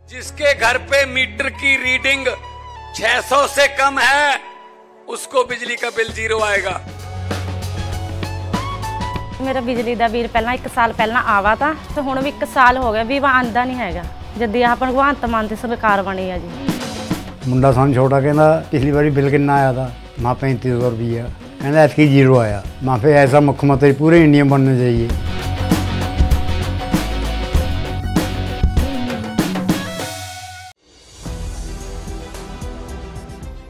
जिसके घर पे मीटर की रीडिंग 600 से कम है उसको बिजली का बिल 0 आएगा। मेरा बिजली ਦਾ ਬਿੱਲ ਪਹਿਲਾਂ 1 ਸਾਲ ਪਹਿਲਾਂ ਆਵਾ ਤਾਂ ਤੇ ਹੁਣ ਵੀ 1 ਸਾਲ ਹੋ ਗਿਆ ਵੀ ਵਾ ਆਂਦਾ ਨਹੀਂ ਹੈਗਾ ਜਦ ਆਹ ਭਗਵੰਤ ਮਾਨ ਦੀ ਸਰਕਾਰ ਬਣੀ ਆ ਜੀ। ਮੁੰਡਾ ਸਾਨੂੰ ਛੋਟਾ ਕਹਿੰਦਾ ਪਿਛਲੀ ਵਾਰੀ ਬਿੱਲ ਕਿੰਨਾ ਆਇਆ था माँ 3500 रुपया कहना ऐसी 0 आया। माँ फिर ऐसा मुख्यमंत्री पूरे इंडिया में बनना चाहिए।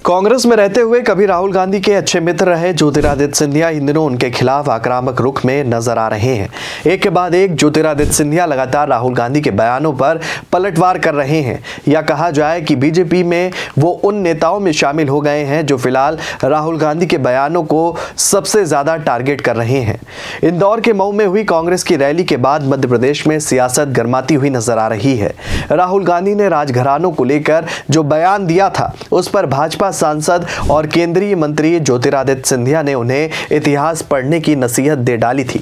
कांग्रेस में रहते हुए कभी राहुल गांधी के अच्छे मित्र रहे ज्योतिरादित्य सिंधिया इन दिनों उनके खिलाफ आक्रामक रुख में नजर आ रहे हैं। एक के बाद एक ज्योतिरादित्य सिंधिया लगातार राहुल गांधी के बयानों पर पलटवार कर रहे हैं, या कहा जाए कि बीजेपी में वो उन नेताओं में शामिल हो गए हैं जो फिलहाल राहुल गांधी के बयानों को सबसे ज्यादा टारगेट कर रहे हैं। इंदौर के मऊ में हुई कांग्रेस की रैली के बाद मध्य प्रदेश में सियासत गर्माती हुई नजर आ रही है। राहुल गांधी ने राजघरानों को लेकर जो बयान दिया था उस पर भाजपा सांसद और केंद्रीय मंत्री ज्योतिरादित्य सिंधिया ने उन्हें इतिहास पढ़ने की नसीहत दे डाली थी।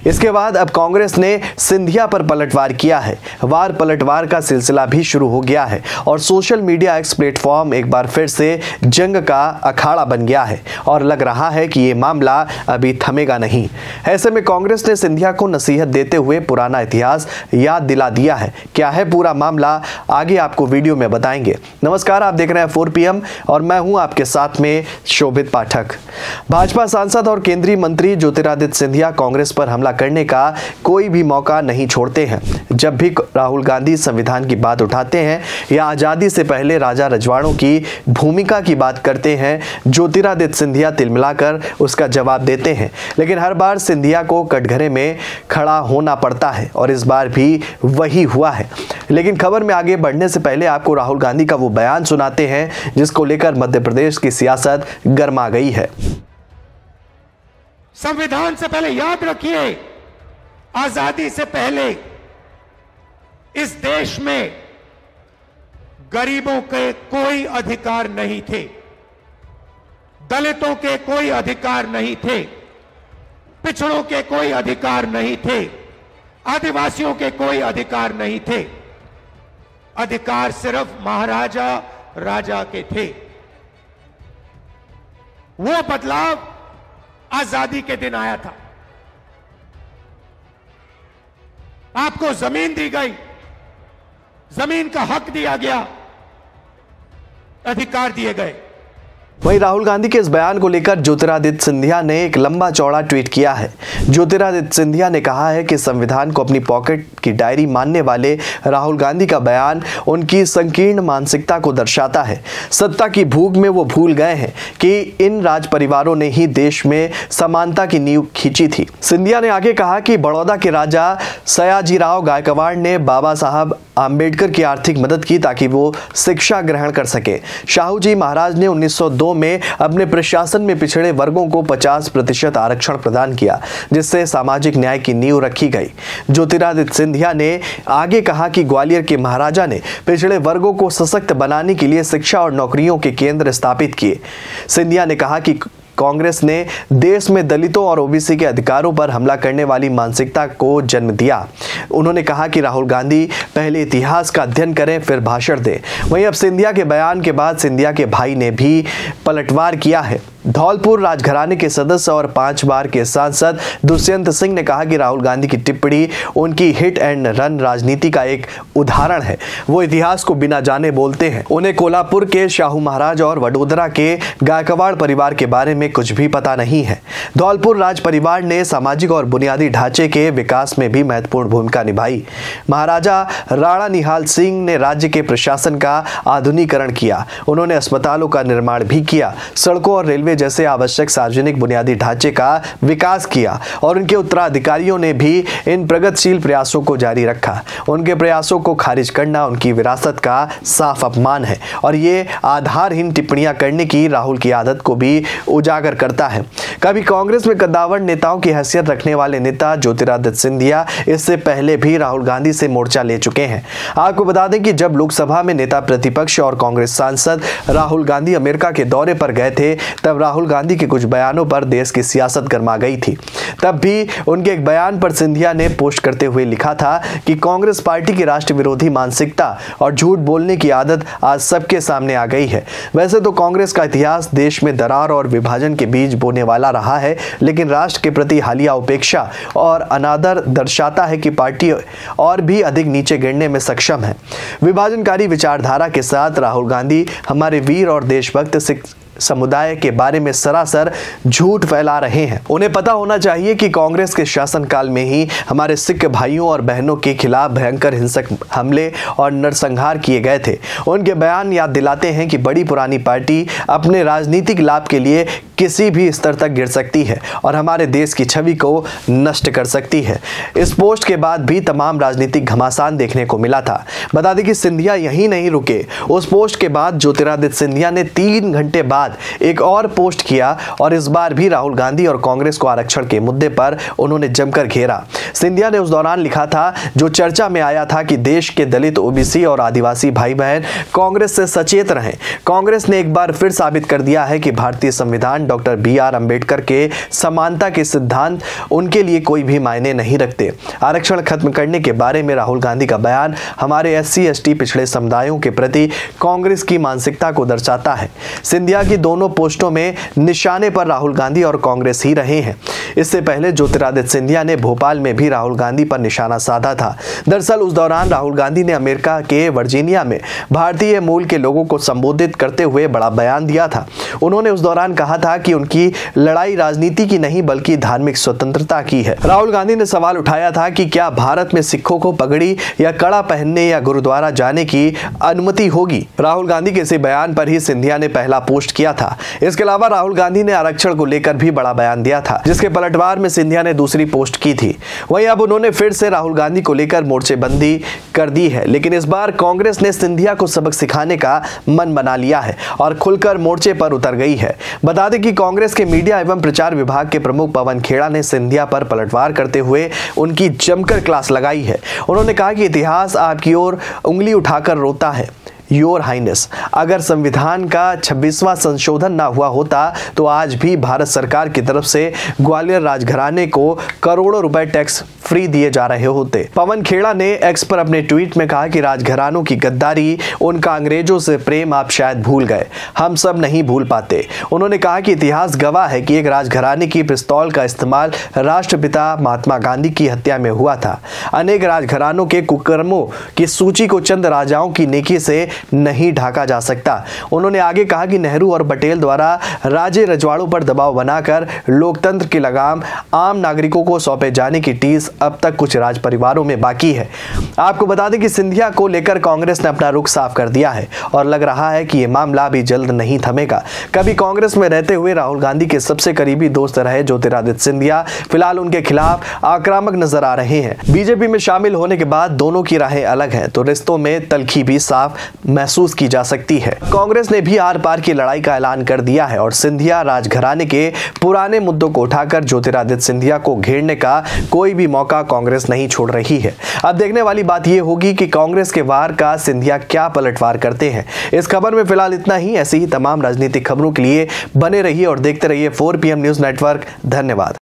इसके बाद अब कांग्रेस ने सिंधिया पर पलटवार किया है। वार पलटवार का सिलसिला भी शुरू हो गया है और सोशल मीडिया एक्स प्लेटफॉर्म एक बार फिर से जंग का अखाड़ा बन गया है और लग रहा है कि ये मामला अभी थमेगा नहीं। ऐसे में कांग्रेस ने सिंधिया को नसीहत देते हुए पुराना इतिहास याद दिला दिया है। क्या है पूरा मामला, आगे आपको वीडियो में बताएंगे। नमस्कार, आप देख रहे हैं 4 PM और मैं हूं आपके साथ में शोभित पाठक। भाजपा सांसद और केंद्रीय मंत्री ज्योतिरादित्य सिंधिया कांग्रेस पर हमला करने का कोई भी मौका नहीं छोड़ते हैं। जब भी राहुल गांधी संविधान की बात उठाते हैं या आजादी से पहले राजा रजवाड़ों की भूमिका की बात करते हैं, ज्योतिरादित्य सिंधिया तिलमिलाकर उसका जवाब देते हैं। लेकिन हर बार सिंधिया को कटघरे में खड़ा होना पड़ता है और इस बार भी वही हुआ है। लेकिन खबर में आगे बढ़ने से पहले आपको राहुल गांधी का वो बयान सुनाते हैं जिसको लेकर मध्य प्रदेश की सियासत गर्मा गई है। संविधान से पहले याद रखिए, आजादी से पहले इस देश में गरीबों के कोई अधिकार नहीं थे, दलितों के कोई अधिकार नहीं थे, पिछड़ों के कोई अधिकार नहीं थे, आदिवासियों के कोई अधिकार नहीं थे। अधिकार सिर्फ महाराजा राजा के थे। वो बदलाव आजादी के दिन आया था। आपको जमीन दी गई, जमीन का हक दिया गया, अधिकार दिए गए। वहीं राहुल गांधी के इस बयान को लेकर ज्योतिरादित्य सिंधिया ने एक लंबा चौड़ा ट्वीट किया है। ज्योतिरादित्य सिंधिया ने कहा है कि संविधान को अपनी पॉकेट की डायरी मानने वाले राहुल गांधी का बयान उनकी संकीर्ण मानसिकता को दर्शाता है। सत्ता की भूख में वो भूल गए हैं कि इन राज परिवारों ने ही देश में समानता की नींव खींची थी। सिंधिया ने आगे कहा कि बड़ौदा के राजा सयाजीराव गायकवाड़ ने बाबा साहब आम्बेडकर की आर्थिक मदद की ताकि वो शिक्षा ग्रहण कर सके। शाहू जी महाराज ने 1902 में अपने प्रशासन में पिछड़े वर्गों को 50% आरक्षण प्रदान किया, जिससे सामाजिक न्याय की नींव रखी गई। ज्योतिरादित्य सिंधिया ने आगे कहा कि ग्वालियर के महाराजा ने पिछड़े वर्गों को सशक्त बनाने के लिए शिक्षा और नौकरियों के केंद्र स्थापित किए। सिंधिया ने कहा कि कांग्रेस ने देश में दलितों और ओबीसी के अधिकारों पर हमला करने वाली मानसिकता को जन्म दिया। उन्होंने कहा कि राहुल गांधी पहले इतिहास का अध्ययन करें फिर भाषण दें। वहीं अब सिंधिया के बयान के बाद सिंधिया के भाई ने भी पलटवार किया है। धौलपुर राजघराने के सदस्य और 5 बार के सांसद दुष्यंत सिंह ने कहा कि राहुल गांधी की टिप्पणी उनकी हिट एंड रन राजनीति का एक उदाहरण है। वो इतिहास को बिना जाने बोलते हैं। उन्हें कोल्हापुर के शाहू महाराज और वडोदरा के गायकवाड़ परिवार के बारे में कुछ भी पता नहीं है। धौलपुर राज परिवार ने सामाजिक और बुनियादी ढांचे के विकास में भी महत्वपूर्ण भूमिका निभाई। महाराजा राणा निहाल सिंह ने राज्य के प्रशासन का आधुनिकीकरण किया। उन्होंने अस्पतालों का निर्माण भी किया, सड़कों और रेलवे जैसे आवश्यक सार्वजनिक बुनियादी ढांचे का विकास किया और उनके उत्तराधिकारियों ने भी इन प्रगतिशील प्रयासों को जारी रखा। उनके प्रयासों को खारिज करना उनकी विरासत का साफ अपमान है और ये आधारहीन टिप्पणियां करने की राहुल की आदत को भी उजागर करता है। कभी कांग्रेस में कद्दावर नेताओं की हैसियत रखने वाले नेता ज्योतिरादित्य सिंधिया इससे पहले भी राहुल गांधी से मोर्चा ले चुके हैं। आपको बता दें कि जब लोकसभा में नेता प्रतिपक्ष और कांग्रेस सांसद राहुल गांधी अमेरिका के दौरे पर गए थे तब जब राहुल गांधी के कुछ बयानों पर देश की सियासत गर्मा गई थी। तब भी उनके एक बयान पर सिंधिया ने पोस्ट करते हुए लिखा था कि कांग्रेस पार्टी की राष्ट्र विरोधी मानसिकता और झूठ बोलने की आदत आज सबके सामने आ गई है। वैसे तो कांग्रेस का इतिहास देश में दरार और विभाजन के बीज बोने वाला रहा है, लेकिन राष्ट्र के प्रति हालिया उपेक्षा और अनादर दर्शाता है कि पार्टी और भी अधिक नीचे गिरने में सक्षम है। विभाजनकारी विचारधारा के साथ राहुल गांधी हमारे वीर और देशभक्त सिख समुदाय के बारे में सरासर झूठ फैला रहे हैं। उन्हें पता होना चाहिए कि कांग्रेस के शासनकाल में ही हमारे सिख भाइयों और बहनों के खिलाफ भयंकर हिंसक हमले और नरसंहार किए गए थे। उनके बयान याद दिलाते हैं कि बड़ी पुरानी पार्टी अपने राजनीतिक लाभ के लिए किसी भी स्तर तक गिर सकती है और हमारे देश की छवि को नष्ट कर सकती है। इस पोस्ट के बाद भी तमाम राजनीतिक घमासान देखने को मिला था। बता दें कि सिंधिया यहीं नहीं रुके। उस पोस्ट के बाद ज्योतिरादित्य सिंधिया ने 3 घंटे बाद एक और पोस्ट किया और इस बार भी राहुल गांधी और कांग्रेस को आरक्षण के मुद्दे पर उन्होंने जमकर घेरा। सिंधिया ने उस दौरान लिखा था, जो चर्चा में आया था कि देश के दलित, ओबीसी और आदिवासी भाई बहन कांग्रेस से सचेत रहें। कांग्रेस ने एक बार फिर साबित कर दिया है कि भारतीय संविधान डॉक्टर BR अम्बेडकर के समानता के सिद्धांत उनके लिए कोई भी मायने नहीं रखते। आरक्षण खत्म करने के बारे में राहुल गांधी का बयान हमारे SC ST पिछड़े समुदायों के प्रति कांग्रेस की मानसिकता को दर्शाता है। सिंधिया की दोनों पोस्टों में निशाने पर राहुल गांधी और कांग्रेस ही रहे हैं। इससे पहले ज्योतिरादित्य सिंधिया ने भोपाल में भी राहुल गांधी पर निशाना साधा था। दरअसल उस दौरान राहुल गांधी ने अमेरिका के वर्जीनिया में भारतीय मूल के लोगों को संबोधित करते हुए बड़ा बयान दिया था। उन्होंने उस दौरान कहा था कि उनकी लड़ाई राजनीति की नहीं बल्कि धार्मिक स्वतंत्रता की है। राहुल गांधी ने सवाल उठाया था कि क्या भारत में सिखों को पगड़ी या कड़ा पहनने या गुरुद्वारा जाने की अनुमति होगी। राहुल गांधी के इस बयान पर ही सिंधिया ने पहला पोस्ट किया था। इसके अलावा राहुल गांधी ने आरक्षण को लेकर भी बड़ा बयान दिया था, जिसके पलटवार में सिंधिया ने दूसरी पोस्ट की थी। वहीं अब उन्होंने फिर से राहुल गांधी को लेकर मोर्चेबंदी कर दी है, लेकिन इस बार कांग्रेस ने सिंधिया को सबक सिखाने का मन बना लिया है और खुलकर मोर्चे पर उतर गई है। बता दें कि कांग्रेस के मीडिया एवं प्रचार विभाग के प्रमुख पवन खेड़ा ने सिंधिया पर पलटवार करते हुए उनकी जमकर क्लास लगाई है। उन्होंने कहा कि इतिहास आपकी ओर उंगली उठाकर रोता है। योर हाइनेस, अगर संविधान का 26वां संशोधन ना हुआ होता तो आज भी भारत सरकार की तरफ से ग्वालियर राजघराने को करोड़ों रुपए टैक्स फ्री दिए जा रहे होते। पवन खेड़ा ने एक्स पर अपने ट्वीट में कहा कि राजघरानों की गद्दारी, उनका अंग्रेजों से प्रेम आप शायद भूल गए, हम सब नहीं भूल पाते। उन्होंने कहा कि इतिहास गवाह है कि एक राजघराने की पिस्तौल का इस्तेमाल राष्ट्रपिता महात्मा गांधी की हत्या में हुआ था। अनेक राजघरानों के कुकर्मों की सूची को चंद राजाओं की नेकी से नहीं ढाका जा सकता। उन्होंने आगे कहा कि नेहरू और पटेल द्वारा राजे रजवाड़ों पर दबाव बनाकर लोकतंत्र की लगाम आम नागरिकों को सौंपे जाने की टीस अब तक कुछ राज परिवारों में बाकी है। आपको बता दें कि सिंधिया को लेकर कांग्रेस ने अपना रुख साफ कर दिया है और लग रहा है कि यह मामला भी जल्द नहीं थमेगा। कभी कांग्रेस में रहते हुए राहुल गांधी के सबसे करीबी दोस्त रहे ज्योतिरादित्य सिंधिया फिलहाल उनके खिलाफ आक्रामक नजर आ रहे हैं। बीजेपी में शामिल होने के बाद दोनों की राहें अलग हैं, तो रिश्तों में तलखी भी साफ महसूस की जा सकती है। कांग्रेस ने भी आर पार की लड़ाई का ऐलान कर दिया है और सिंधिया राजघराने के पुराने मुद्दों को उठाकर ज्योतिरादित्य सिंधिया को घेरने का कोई भी मौका कांग्रेस नहीं छोड़ रही है। अब देखने वाली बात यह होगी कि कांग्रेस के वार का सिंधिया क्या पलटवार करते हैं। इस खबर में फिलहाल इतना ही। ऐसी ही तमाम राजनीतिक खबरों के लिए बने रहिए और देखते रहिए 4 PM न्यूज नेटवर्क। धन्यवाद।